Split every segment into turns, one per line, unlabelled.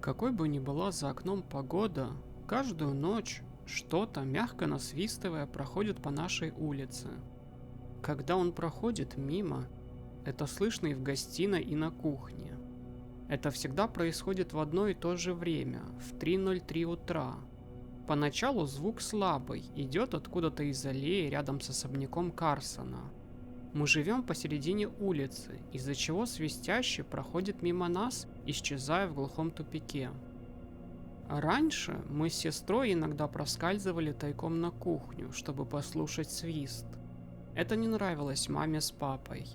Какой бы ни была за окном погода, каждую ночь что-то, мягко насвистывая, проходит по нашей улице. Когда он проходит мимо, это слышно и в гостиной, и на кухне. Это всегда происходит в одно и то же время, в 3:03 утра. Поначалу звук слабый, идет откуда-то из аллеи рядом с особняком Карсона. Мы живем посередине улицы, из-за чего свистящий проходит мимо нас, исчезая в глухом тупике. Раньше мы с сестрой иногда проскальзывали тайком на кухню, чтобы послушать свист. Это не нравилось маме с папой.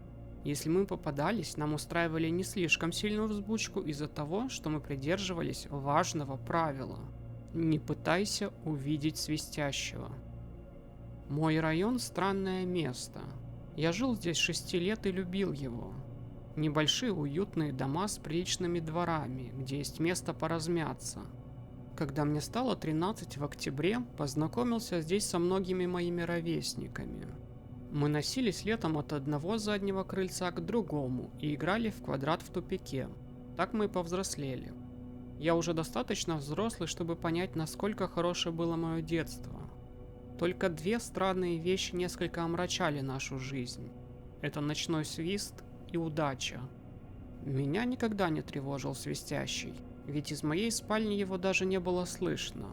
Если мы попадались, нам устраивали не слишком сильную взбучку из-за того, что мы придерживались важного правила: не пытайся увидеть свистящего. Мой район — странное место. Я жил здесь 6 лет и любил его. Небольшие уютные дома с приличными дворами, где есть место поразмяться. Когда мне стало 13 в октябре, познакомился здесь со многими моими ровесниками. Мы носились летом от одного заднего крыльца к другому и играли в квадрат в тупике. Так мы и повзрослели. Я уже достаточно взрослый, чтобы понять, насколько хорошее было мое детство. Только две странные вещи несколько омрачали нашу жизнь. Это ночной свист и удача. Меня никогда не тревожил свистящий, ведь из моей спальни его даже не было слышно.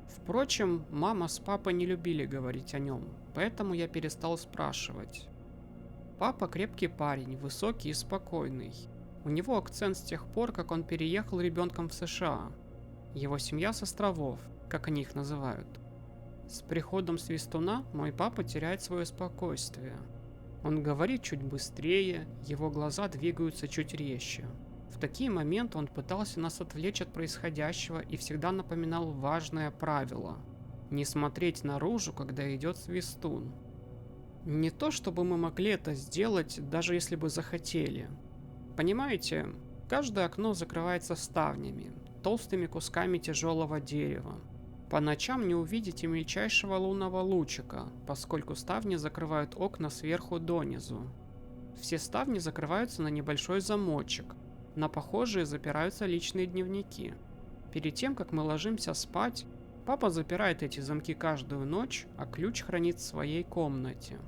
Впрочем, мама с папой не любили говорить о нем, поэтому я перестал спрашивать. Папа крепкий парень, высокий и спокойный. У него акцент с тех пор, как он переехал ребенком в США. Его семья с островов, как они их называют. С приходом свистуна мой папа теряет свое спокойствие. Он говорит чуть быстрее, его глаза двигаются чуть резче. В такие моменты он пытался нас отвлечь от происходящего и всегда напоминал важное правило: не смотреть наружу, когда идет свистун. Не то чтобы мы могли это сделать, даже если бы захотели. Понимаете, каждое окно закрывается ставнями, толстыми кусками тяжелого дерева. По ночам не увидите мельчайшего лунного лучика, поскольку ставни закрывают окна сверху донизу. Все ставни закрываются на небольшой замочек, на похожие запираются личные дневники. Перед тем, как мы ложимся спать, папа запирает эти замки каждую ночь, а ключ хранит в своей комнате.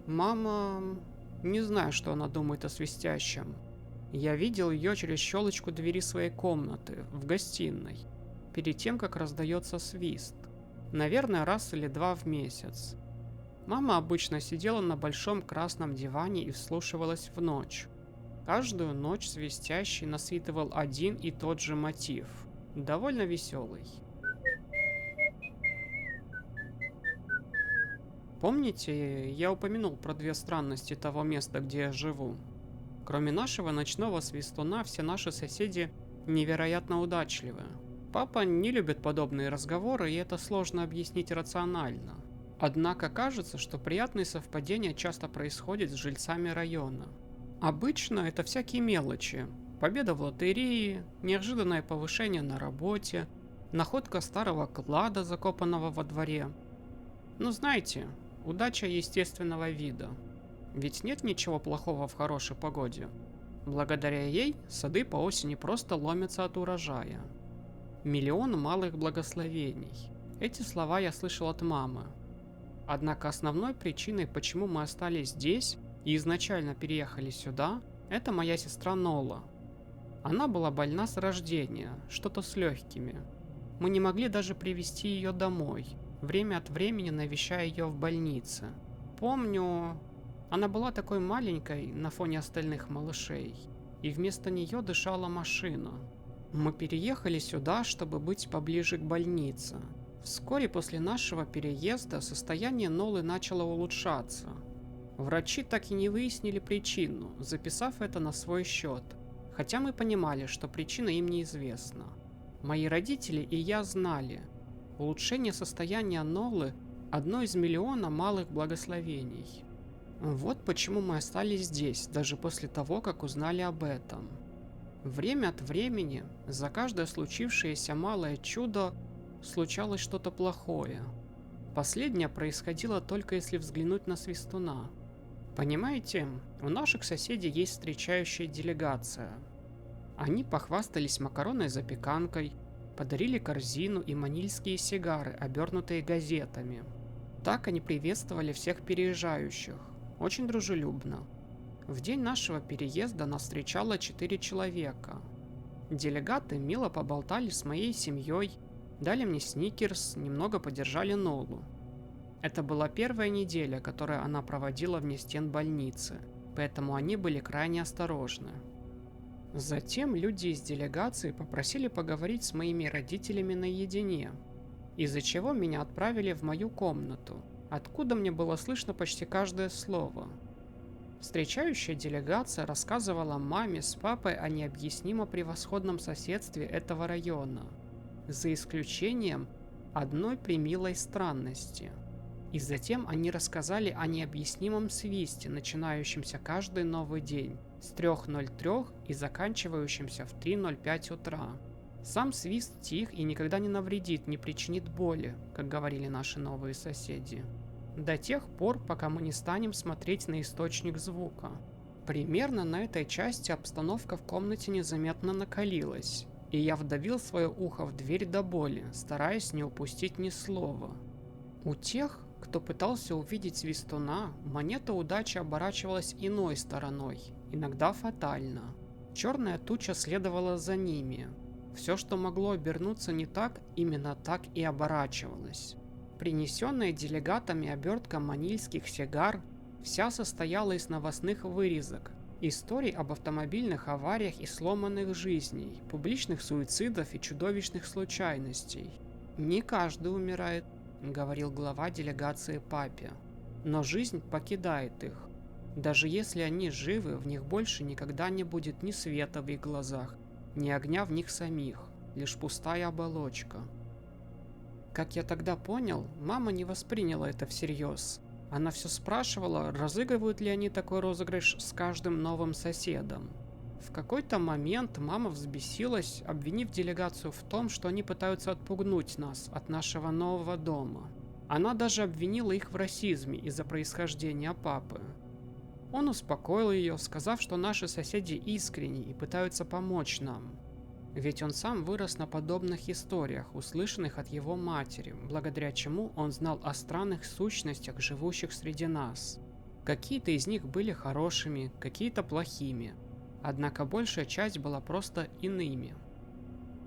Мама... Не знаю, что она думает о свистящем. Я видел ее через щелочку двери своей комнаты, в гостиной, перед тем, как раздается свист. Наверное, раз или два в месяц. Мама обычно сидела на большом красном диване и вслушивалась в ночь. Каждую ночь свистящий насвитывал один и тот же мотив, довольно веселый. Помните, я упомянул про две странности того места, где я живу? Кроме нашего ночного свистуна, все наши соседи невероятно удачливы. Папа не любит подобные разговоры, и это сложно объяснить рационально. Однако кажется, что приятные совпадения часто происходят с жильцами района. Обычно это всякие мелочи: победа в лотерее, неожиданное повышение на работе, находка старого клада, закопанного во дворе. Ну знаете, удача естественного вида. Ведь нет ничего плохого в хорошей погоде. Благодаря ей сады по осени просто ломятся от урожая. Миллион малых благословений. Эти слова я слышал от мамы. Однако основной причиной, почему мы остались здесь и изначально переехали сюда, это моя сестра Нола. Она была больна с рождения, что-то с легкими. Мы не могли даже привезти ее домой, время от времени навещая ее в больнице. Помню, она была такой маленькой на фоне остальных малышей, и вместо нее дышала машина. Мы переехали сюда, чтобы быть поближе к больнице. Вскоре после нашего переезда состояние Нолы начало улучшаться. Врачи так и не выяснили причину, записав это на свой счет, хотя мы понимали, что причина им неизвестна. Мои родители и я знали: улучшение состояния Нолы – одно из миллиона малых благословений. Вот почему мы остались здесь, даже после того, как узнали об этом. Время от времени, за каждое случившееся малое чудо, случалось что-то плохое. Последнее происходило только если взглянуть на свистуна. Понимаете, у наших соседей есть встречающая делегация. Они похвастались макаронной запеканкой, подарили корзину и манильские сигары, обернутые газетами. Так они приветствовали всех переезжающих, очень дружелюбно. В день нашего переезда нас встречало 4 человека. Делегаты мило поболтали с моей семьей, дали мне сникерс, немного поддержали Нолу. Это была первая неделя, которую она проводила вне стен больницы, поэтому они были крайне осторожны. Затем люди из делегации попросили поговорить с моими родителями наедине, из-за чего меня отправили в мою комнату, откуда мне было слышно почти каждое слово. Встречающая делегация рассказывала маме с папой о необъяснимо превосходном соседстве этого района, за исключением одной премилой странности. И затем они рассказали о необъяснимом свисте, начинающемся каждый новый день с 3:03 и заканчивающемся в 3:05 утра. Сам свист тих и никогда не навредит, не причинит боли, как говорили наши новые соседи. До тех пор, пока мы не станем смотреть на источник звука. Примерно на этой части обстановка в комнате незаметно накалилась, и я вдавил свое ухо в дверь до боли, стараясь не упустить ни слова. У тех, кто пытался увидеть свистуна, монета удачи оборачивалась иной стороной, иногда фатально. Черная туча следовала за ними. Все, что могло обернуться не так, именно так и оборачивалось. Принесенная делегатами обертка манильских сигар вся состояла из новостных вырезок, историй об автомобильных авариях и сломанных жизней, публичных суицидов и чудовищных случайностей. «Не каждый умирает», — говорил глава делегации папе, — «но жизнь покидает их. Даже если они живы, в них больше никогда не будет ни света в их глазах, ни огня в них самих, лишь пустая оболочка». Как я тогда понял, мама не восприняла это всерьез. Она все спрашивала, разыгрывают ли они такой розыгрыш с каждым новым соседом. В какой-то момент мама взбесилась, обвинив делегацию в том, что они пытаются отпугнуть нас от нашего нового дома. Она даже обвинила их в расизме из-за происхождения папы. Он успокоил ее, сказав, что наши соседи искренни и пытаются помочь нам. Ведь он сам вырос на подобных историях, услышанных от его матери, благодаря чему он знал о странных сущностях, живущих среди нас. Какие-то из них были хорошими, какие-то плохими, однако большая часть была просто иными.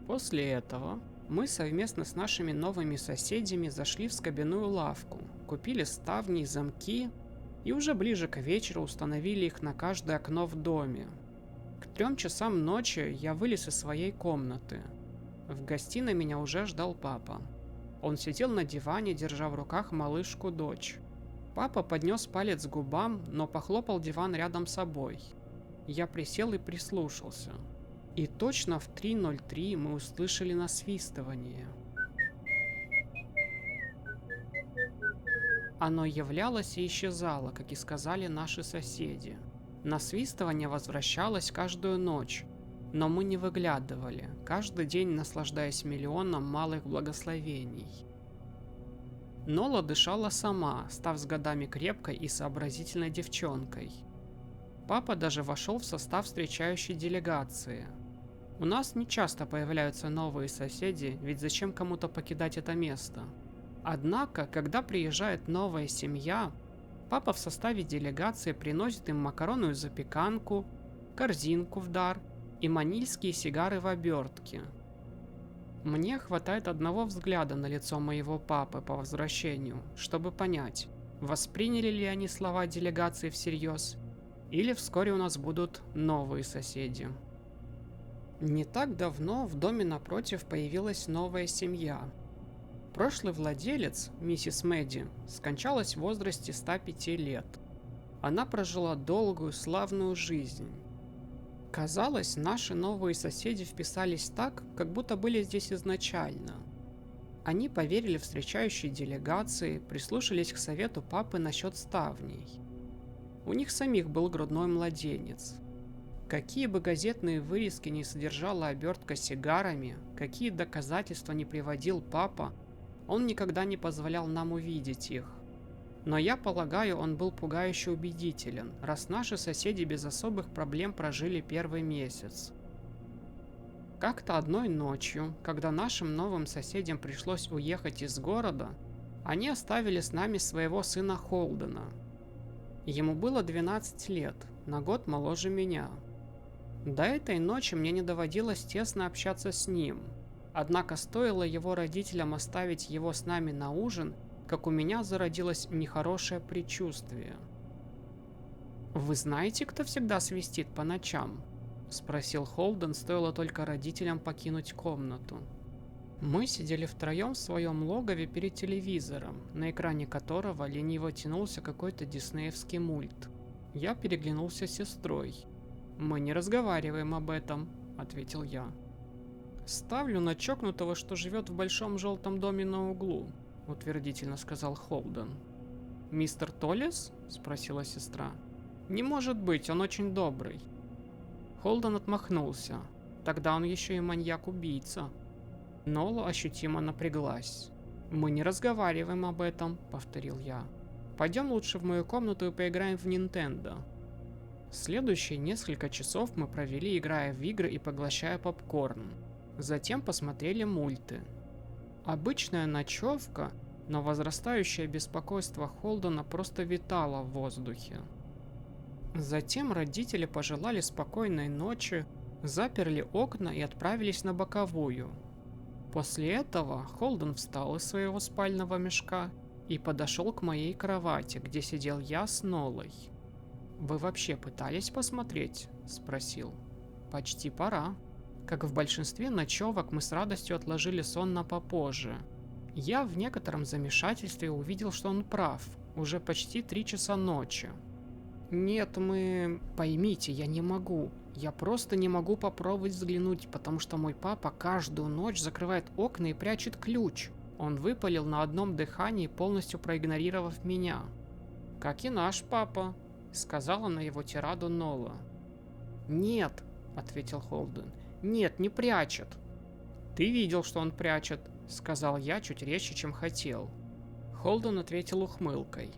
После этого мы совместно с нашими новыми соседями зашли в скобяную лавку, купили ставни и замки и уже ближе к вечеру установили их на каждое окно в доме. К 3 часам ночи я вылез из своей комнаты. В гостиной меня уже ждал папа. Он сидел на диване, держа в руках малышку-дочь. Папа поднес палец к губам, но похлопал диван рядом с собой. Я присел и прислушался. И точно в 3:03 мы услышали насвистывание. Оно являлось и исчезало, как и сказали наши соседи. Насвистывание возвращалось каждую ночь, но мы не выглядывали, каждый день наслаждаясь миллионом малых благословений. Нола дышала сама, став с годами крепкой и сообразительной девчонкой. Папа даже вошел в состав встречающей делегации. У нас не часто появляются новые соседи, ведь зачем кому-то покидать это место? Однако, когда приезжает новая семья, папа в составе делегации приносит им макаронную запеканку, корзинку в дар и манильские сигары в обертке. Мне хватает одного взгляда на лицо моего папы по возвращению, чтобы понять, восприняли ли они слова делегации всерьез, или вскоре у нас будут новые соседи. Не так давно в доме напротив появилась новая семья. Прошлый владелец, миссис Мэдди, скончалась в возрасте 105 лет. Она прожила долгую, славную жизнь. Казалось, наши новые соседи вписались так, как будто были здесь изначально. Они поверили встречающей делегации, прислушались к совету папы насчет ставней. У них самих был грудной младенец. Какие бы газетные вырезки ни содержала обертка с сигарами, какие доказательства не приводил папа, он никогда не позволял нам увидеть их. Но я полагаю, он был пугающе убедителен, раз наши соседи без особых проблем прожили первый месяц. Как-то одной ночью, когда нашим новым соседям пришлось уехать из города, они оставили с нами своего сына Холдена. Ему было 12 лет, на год моложе меня. До этой ночи мне не доводилось тесно общаться с ним, однако стоило его родителям оставить его с нами на ужин, как у меня зародилось нехорошее предчувствие. «Вы знаете, кто всегда свистит по ночам?» — спросил Холден, стоило только родителям покинуть комнату. Мы сидели втроем в своем логове перед телевизором, на экране которого лениво тянулся какой-то диснеевский мульт. Я переглянулся с сестрой. «Мы не разговариваем об этом», — ответил я. «Ставлю на чокнутого, что живет в большом желтом доме на углу», — утвердительно сказал Холден. «Мистер Толлес?» — спросила сестра. «Не может быть, он очень добрый». Холден отмахнулся. «Тогда он еще и маньяк-убийца». Нола ощутимо напряглась. «Мы не разговариваем об этом», — повторил я. «Пойдем лучше в мою комнату и поиграем в Nintendo». Следующие несколько часов мы провели, играя в игры и поглощая попкорн. Затем посмотрели мульты. Обычная ночевка, но возрастающее беспокойство Холдена просто витало в воздухе. Затем родители пожелали спокойной ночи, заперли окна и отправились на боковую. После этого Холден встал из своего спального мешка и подошел к моей кровати, где сидел я с Нолой. «Вы вообще пытались посмотреть?» – спросил. «Почти пора». Как в большинстве ночевок, мы с радостью отложили сон на попозже. Я в некотором замешательстве увидел, что он прав. Уже почти 3 часа ночи. «Нет, мы... Поймите, я не могу. Я просто не могу попробовать взглянуть, потому что мой папа каждую ночь закрывает окна и прячет ключ». Он выпалил на одном дыхании, полностью проигнорировав меня. «Как и наш папа», — сказала на его тираду Нола. «Нет», — ответил Холден. «Нет, не прячет». «Ты видел, что он прячет», — сказал я чуть резче, чем хотел. Холден ответил ухмылкой.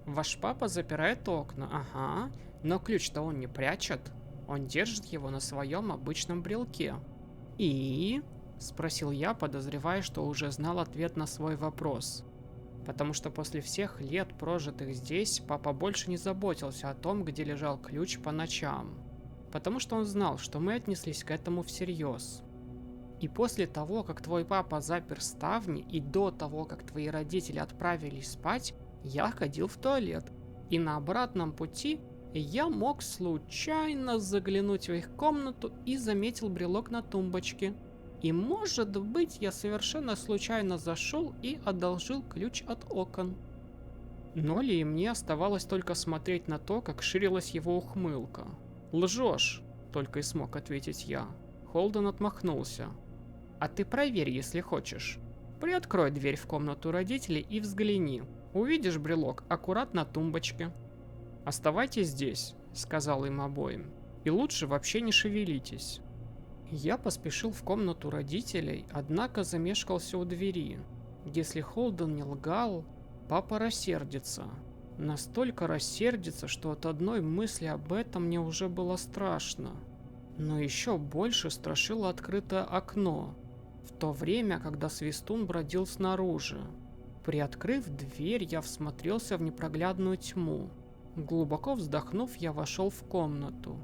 «Ваш папа запирает окна, ага, но ключ-то он не прячет. Он держит его на своем обычном брелке». «И?» — спросил я, подозревая, что уже знал ответ на свой вопрос. Потому что после всех лет, прожитых здесь, папа больше не заботился о том, где лежал ключ по ночам. Потому что он знал, что мы отнеслись к этому всерьез. И после того, как твой папа запер ставни, и до того, как твои родители отправились спать, я ходил в туалет. И на обратном пути я мог случайно заглянуть в их комнату и заметил брелок на тумбочке. И может быть, я совершенно случайно зашел и одолжил ключ от окон». Ноле и мне оставалось только смотреть на то, как ширилась его ухмылка. «Лжешь», — только и смог ответить я. Холден отмахнулся. «А ты проверь, если хочешь. Приоткрой дверь в комнату родителей и взгляни. Увидишь брелок аккуратно на тумбочке». «Оставайтесь здесь», — сказал им обоим. «И лучше вообще не шевелитесь». Я поспешил в комнату родителей, однако замешкался у двери. Если Холден не лгал, папа рассердится. Настолько рассердится, что от одной мысли об этом мне уже было страшно. Но еще больше страшило открытое окно, в то время, когда Свистун бродил снаружи. Приоткрыв дверь, я всмотрелся в непроглядную тьму. Глубоко вздохнув, я вошел в комнату.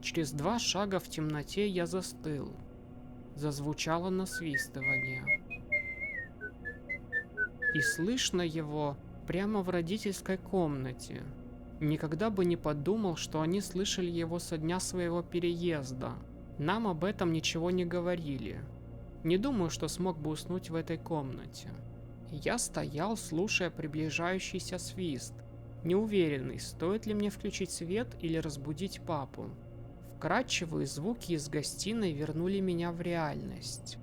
Через 2 шага в темноте я застыл. Зазвучало насвистывание. И слышно его прямо в родительской комнате. Никогда бы не подумал, что они слышали его со дня своего переезда. Нам об этом ничего не говорили. Не думаю, что смог бы уснуть в этой комнате. Я стоял, слушая приближающийся свист, неуверенный, стоит ли мне включить свет или разбудить папу. Вкрадчивые звуки из гостиной вернули меня в реальность.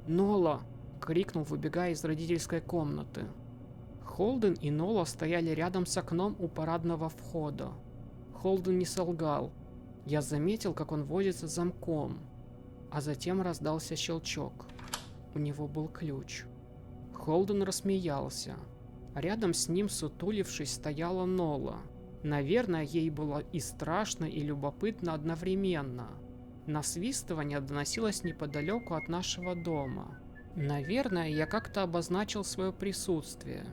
«Нола!» — крикнул, выбегая из родительской комнаты. Холден и Нола стояли рядом с окном у парадного входа. Холден не солгал. Я заметил, как он возится с замком. А затем раздался щелчок. У него был ключ. Холден рассмеялся. Рядом с ним, сутулившись, стояла Нола. Наверное, ей было и страшно, и любопытно одновременно. Насвистывание доносилось неподалеку от нашего дома. Наверное, я как-то обозначил свое присутствие.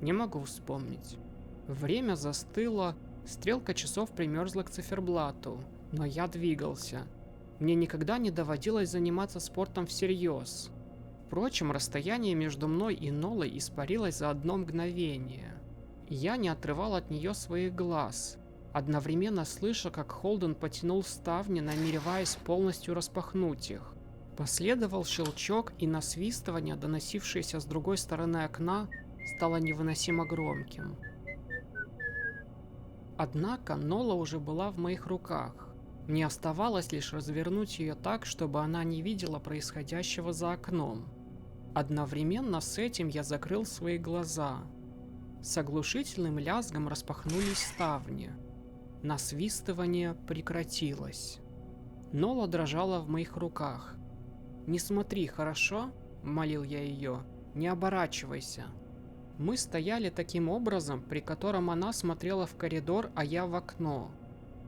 Не могу вспомнить. Время застыло, стрелка часов примерзла к циферблату, но я двигался. Мне никогда не доводилось заниматься спортом всерьез. Впрочем, расстояние между мной и Нолой испарилось за одно мгновение. Я не отрывал от нее своих глаз, одновременно слыша, как Холден потянул ставни, намереваясь полностью распахнуть их. Последовал щелчок, и насвистывание, доносившееся с другой стороны окна, стало невыносимо громким. Однако Нола уже была в моих руках. Мне оставалось лишь развернуть ее так, чтобы она не видела происходящего за окном. Одновременно с этим я закрыл свои глаза. С оглушительным лязгом распахнулись ставни. Насвистывание прекратилось. Нола дрожала в моих руках. «Не смотри, хорошо?» – молил я ее. «Не оборачивайся». Мы стояли таким образом, при котором она смотрела в коридор, а я в окно.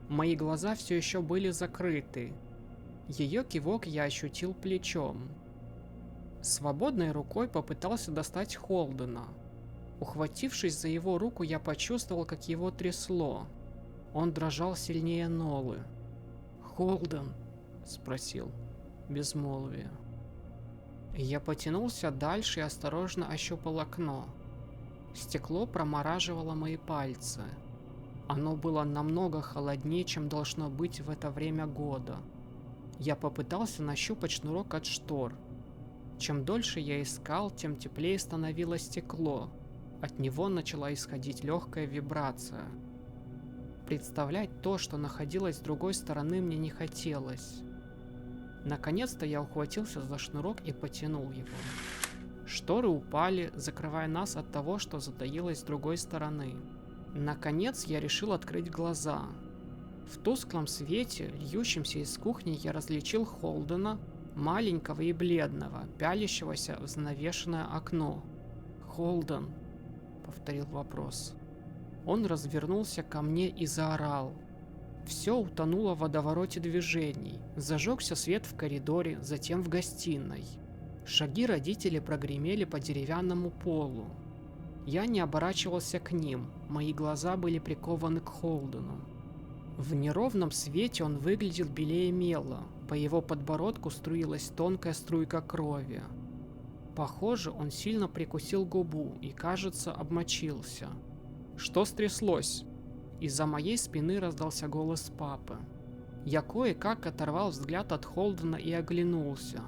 Мои глаза все еще были закрыты. Ее кивок я ощутил плечом. Свободной рукой попытался достать Холдена. Ухватившись за его руку, я почувствовал, как его трясло. Он дрожал сильнее Нолы. «Холден?» – спросил. Безмолвие. Я потянулся дальше и осторожно ощупал окно. Стекло промораживало мои пальцы. Оно было намного холоднее, чем должно быть в это время года. Я попытался нащупать шнурок от штор. Чем дольше я искал, тем теплее становилось стекло. От него начала исходить легкая вибрация. Представлять то, что находилось с другой стороны, мне не хотелось. Наконец-то я ухватился за шнурок и потянул его. Шторы упали, закрывая нас от того, что затаилось с другой стороны. Наконец я решил открыть глаза. В тусклом свете, льющемся из кухни, я различил Холдена, маленького и бледного, пялящегося в занавешенное окно. «Холден», — повторил вопрос. Он развернулся ко мне и заорал. Все утонуло в водовороте движений. Зажегся свет в коридоре, затем в гостиной. Шаги родителей прогремели по деревянному полу. Я не оборачивался к ним, мои глаза были прикованы к Холдену. В неровном свете он выглядел белее мела, по его подбородку струилась тонкая струйка крови. Похоже, он сильно прикусил губу и, кажется, обмочился. «Что стряслось?» Из-за моей спины раздался голос папы. Я кое-как оторвал взгляд от Холдена и оглянулся.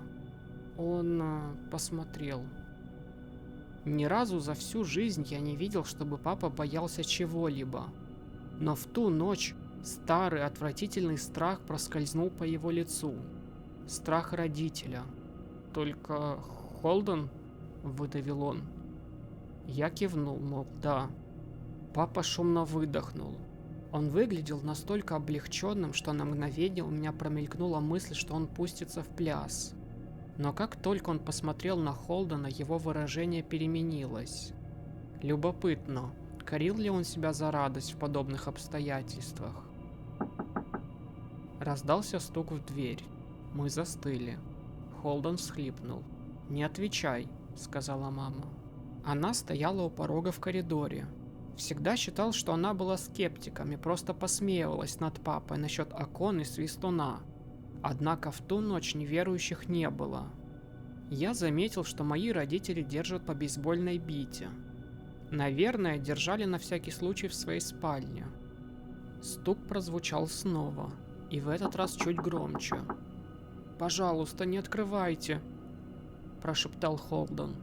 Он посмотрел. Ни разу за всю жизнь я не видел, чтобы папа боялся чего-либо. Но в ту ночь старый отвратительный страх проскользнул по его лицу. Страх родителя. «Только Холден?» – выдавил он. Я кивнул, мол, да. Папа шумно выдохнул. Он выглядел настолько облегченным, что на мгновение у меня промелькнула мысль, что он пустится в пляс. Но как только он посмотрел на Холдена, его выражение переменилось. Любопытно, корил ли он себя за радость в подобных обстоятельствах? Раздался стук в дверь. Мы застыли. Холден всхлипнул. «Не отвечай», — сказала мама. Она стояла у порога в коридоре. Всегда считал, что она была скептиком и просто посмеивалась над папой насчет окон и свистуна. Однако в ту ночь неверующих не было. Я заметил, что мои родители держат по бейсбольной бите. Наверное, держали на всякий случай в своей спальне. Стук прозвучал снова, и в этот раз чуть громче. «Пожалуйста, не открывайте», – прошептал Холден.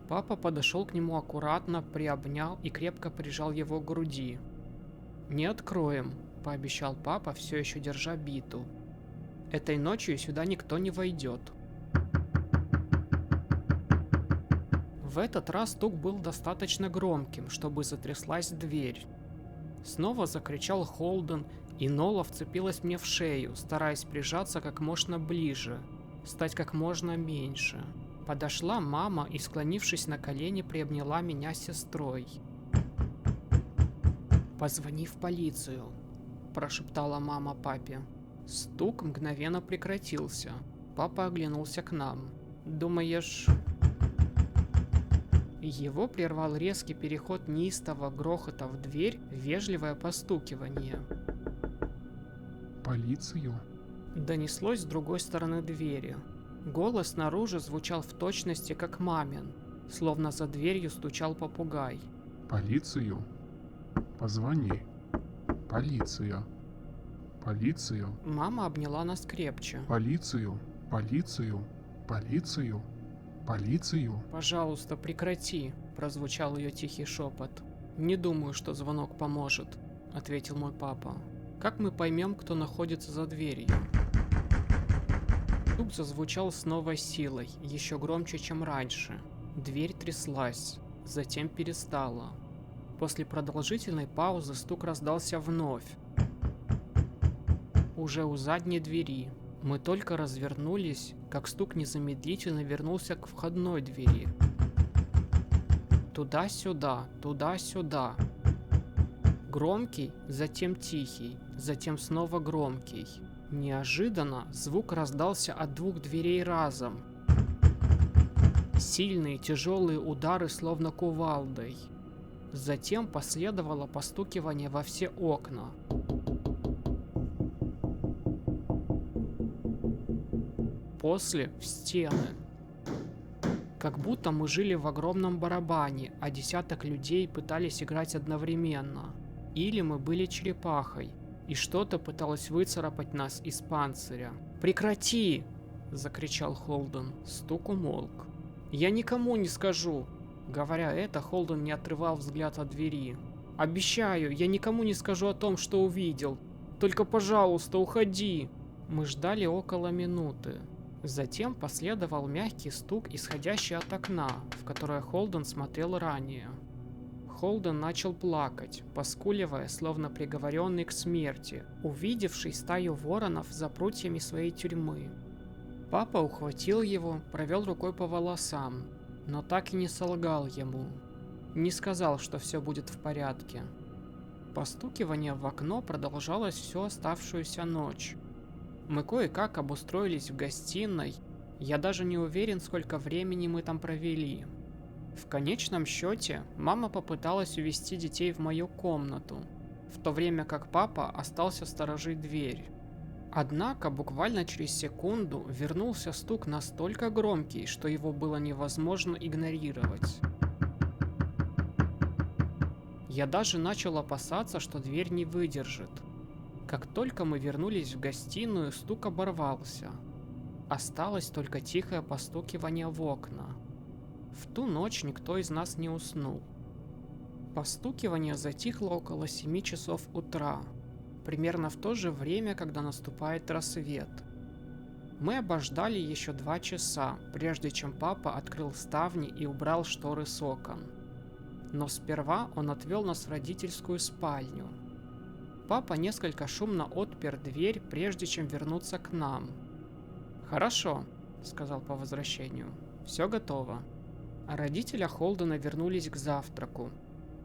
Папа подошел к нему аккуратно, приобнял и крепко прижал его к груди. «Не откроем», – пообещал папа, все еще держа биту. «Этой ночью сюда никто не войдет». В этот раз стук был достаточно громким, чтобы затряслась дверь. Снова закричал Холден, и Нола вцепилась мне в шею, стараясь прижаться как можно ближе, стать как можно меньше. Подошла мама и, склонившись на колени, приобняла меня с сестрой. «Позвони в полицию», – прошептала мама папе. Стук мгновенно прекратился. Папа оглянулся к нам. «Думаешь...» Его прервал резкий переход неистового грохота в дверь в вежливое постукивание.
«Полицию?»
Донеслось с другой стороны двери. Голос снаружи звучал в точности как мамин, словно за дверью стучал попугай.
«Полицию? Позвони. Полиция. Полицию.
Мама обняла нас крепче.
Полицию. Полицию. Полицию. Полицию».
«Пожалуйста, прекрати», — прозвучал ее тихий шепот. «Не думаю, что звонок поможет», — ответил мой папа. «Как мы поймем, кто находится за дверью?» Стук зазвучал с новой силой, еще громче, чем раньше. Дверь тряслась, затем перестала. После продолжительной паузы стук раздался вновь. Уже у задней двери. Мы только развернулись, как стук незамедлительно вернулся к входной двери. Туда-сюда, туда-сюда. Громкий, затем тихий, затем снова громкий. Неожиданно звук раздался от двух дверей разом. Сильные тяжелые удары, словно кувалдой. Затем последовало постукивание во все окна. После в стены. Как будто мы жили в огромном барабане, а десяток людей пытались играть одновременно. Или мы были черепахой, и что-то пыталось выцарапать нас из панциря. «Прекрати!» – закричал Холден. Стук умолк. «Я никому не скажу!» Говоря это, Холден не отрывал взгляд от двери. «Обещаю, я никому не скажу о том, что увидел. Только, пожалуйста, уходи!» Мы ждали около минуты. Затем последовал мягкий стук, исходящий от окна, в которое Холден смотрел ранее. Холден начал плакать, поскуливая, словно приговоренный к смерти, увидевший стаю воронов за прутьями своей тюрьмы. Папа ухватил его, провел рукой по волосам, но так и не солгал ему. Не сказал, что все будет в порядке. Постукивание в окно продолжалось всю оставшуюся ночь. Мы кое-как обустроились в гостиной, я даже не уверен, сколько времени мы там провели. В конечном счете, мама попыталась увести детей в мою комнату, в то время как папа остался сторожить дверь. Однако буквально через секунду вернулся стук настолько громкий, что его было невозможно игнорировать. Я даже начал опасаться, что дверь не выдержит. Как только мы вернулись в гостиную, стук оборвался. Осталось только тихое постукивание в окна. В ту ночь никто из нас не уснул. Постукивание затихло около 7 часов утра, примерно в то же время, когда наступает рассвет. Мы обождали еще 2 часа, прежде чем папа открыл ставни и убрал шторы с окон. Но сперва он отвел нас в родительскую спальню. Папа несколько шумно отпер дверь, прежде чем вернуться к нам. «Хорошо», — сказал по возвращению, — «все готово». Родители Холдена вернулись к завтраку.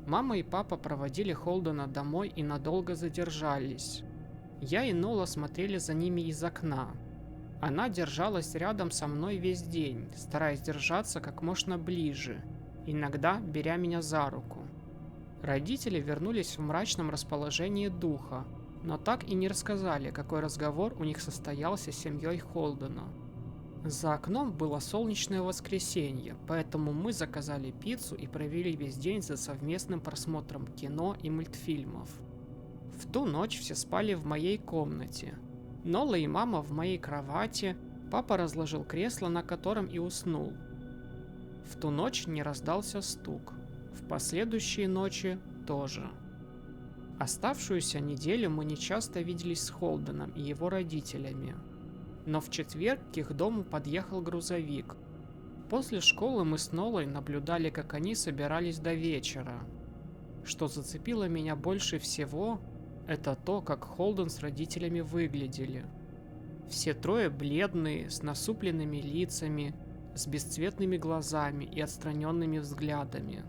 Мама и папа проводили Холдена домой и надолго задержались. Я и Нола смотрели за ними из окна. Она держалась рядом со мной весь день, стараясь держаться как можно ближе, иногда беря меня за руку. Родители вернулись в мрачном расположении духа, но так и не рассказали, какой разговор у них состоялся с семьей Холдена. За окном было солнечное воскресенье, поэтому мы заказали пиццу и провели весь день за совместным просмотром кино и мультфильмов. В ту ночь все спали в моей комнате. Нола и мама в моей кровати, папа разложил кресло, на котором и уснул. В ту ночь не раздался стук. В последующие ночи тоже. Оставшуюся неделю мы нечасто виделись с Холденом и его родителями. Но в четверг к их дому подъехал грузовик. После школы мы с Нолой наблюдали, как они собирались до вечера. Что зацепило меня больше всего, это то, как Холден с родителями выглядели. Все трое бледные, с насупленными лицами, с бесцветными глазами и отстраненными взглядами.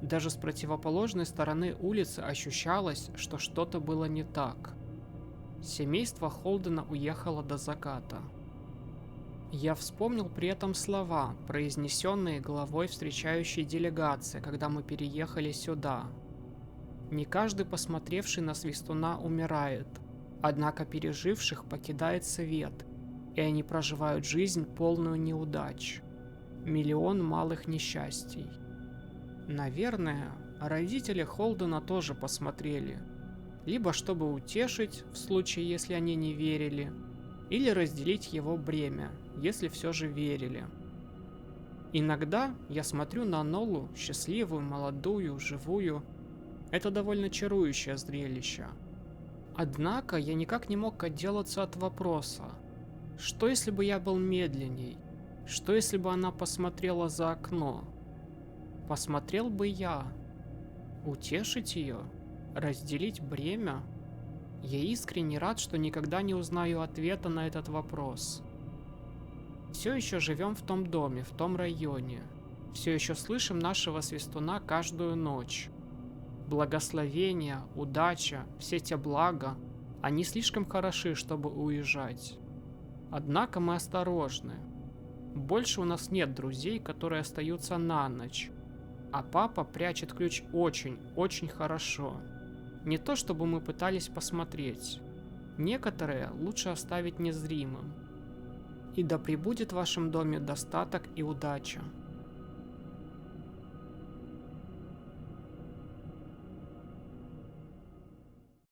Даже с противоположной стороны улицы ощущалось, что что-то было не так. Семейство Холдена уехало до заката. Я вспомнил при этом слова, произнесенные главой встречающей делегации, когда мы переехали сюда. Не каждый, посмотревший на свистуна, умирает, однако переживших покидает свет, и они проживают жизнь, полную неудач. Миллион малых несчастий. Наверное, родители Холдена тоже посмотрели, либо чтобы утешить, в случае, если они не верили, или разделить его бремя, если все же верили. Иногда я смотрю на Нолу, счастливую, молодую, живую. Это довольно чарующее зрелище. Однако я никак не мог отделаться от вопроса: что если бы я был медленней? Что если бы она посмотрела за окно? Посмотрел бы я? Утешить ее? Разделить бремя? Я искренне рад, что никогда не узнаю ответа на этот вопрос. Все еще живем в том доме, в том районе. Все еще слышим нашего свистуна каждую ночь. Благословения, удача, все те блага, они слишком хороши, чтобы уезжать. Однако мы осторожны. Больше у нас нет друзей, которые остаются на ночь. А папа прячет ключ очень хорошо. Не то чтобы мы пытались посмотреть. Некоторые лучше оставить незримым. И да пребудет в вашем доме достаток и удача.